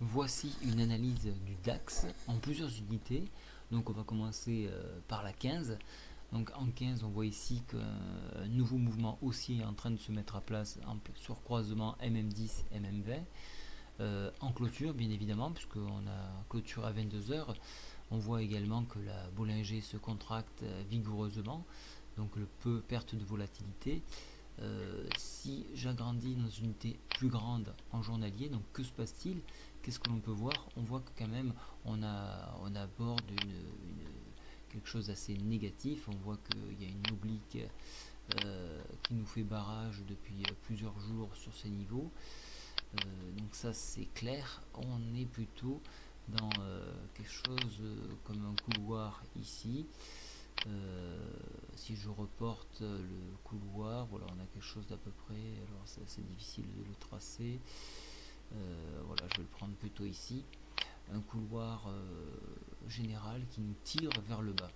Voici une analyse du DAX en plusieurs unités. Donc on va commencer par la 15. Donc en 15, on voit ici qu'un nouveau mouvement haussier est en train de se mettre à place sur croisement MM10, MM20. En clôture, bien évidemment, puisqu'on a clôture à 22 heures. On voit également que la Bollinger se contracte vigoureusement, donc le peu perte de volatilité. Si j'agrandis dans une unité plus grande en journalier, donc que se passe-t-il? Qu'est-ce que l'on peut voir? On voit que quand même on aborde quelque chose d'assez négatif. On voit qu'il y a une oblique qui nous fait barrage depuis plusieurs jours sur ces niveaux. Donc ça c'est clair, on est plutôt dans quelque chose comme un couloir ici. Si je reporte le couloir, voilà, on a quelque chose d'à peu près, alors c'est assez difficile de le tracer. Voilà, je vais le prendre plutôt ici, un couloir général qui nous tire vers le bas.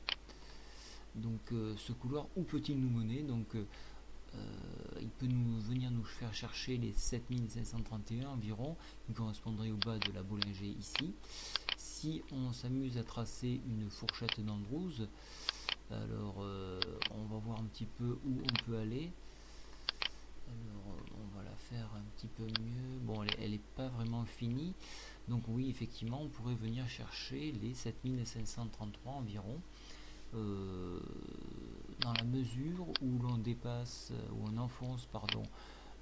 Donc ce couloir, où peut-il nous mener? Donc il peut venir nous faire chercher les 7531 environ, qui correspondrait au bas de la Bollinger ici. Si on s'amuse à tracer une fourchette d'Andrews, alors on va voir un petit peu où on peut aller. Alors on va la faire un petit peu mieux. Bon, elle n'est pas vraiment finie. Donc oui, effectivement, on pourrait venir chercher les 7533 environ. Dans la mesure où l'on dépasse, où on enfonce, pardon,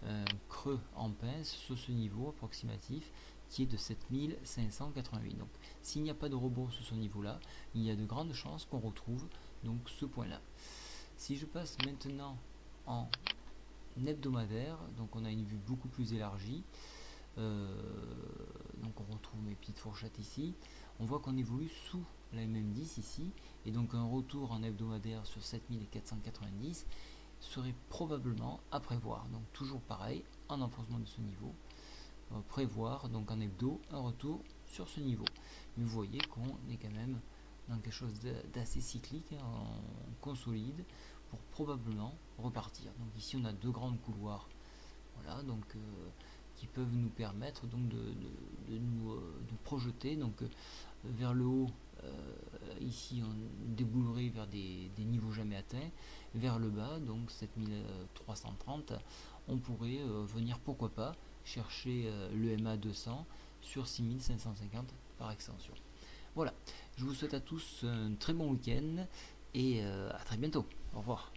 un creux en pince sur ce niveau approximatif qui est de 7588. Donc s'il n'y a pas de rebond sur ce niveau-là, il y a de grandes chances qu'on retrouve donc ce point-là. Si je passe maintenant en hebdomadaire, donc on a une vue beaucoup plus élargie. Donc on retrouve mes petites fourchettes ici. On voit qu'on évolue sous la MM10 ici, et donc un retour en hebdomadaire sur 7490 serait probablement à prévoir. Donc toujours pareil, en enfoncement de ce niveau, prévoir donc en hebdo un retour sur ce niveau. Mais vous voyez qu'on est quand même dans quelque chose d'assez cyclique, hein, on consolide pour probablement repartir. Donc ici on a deux grands couloirs, voilà, donc qui peuvent nous permettre donc de nous de projeter donc vers le haut. Ici on déboulerait vers des niveaux jamais atteints, vers le bas donc 7330 on pourrait venir pourquoi pas chercher le MA 200 sur 6550 par extension. Voilà, je vous souhaite à tous un très bon week-end et à très bientôt. Au revoir.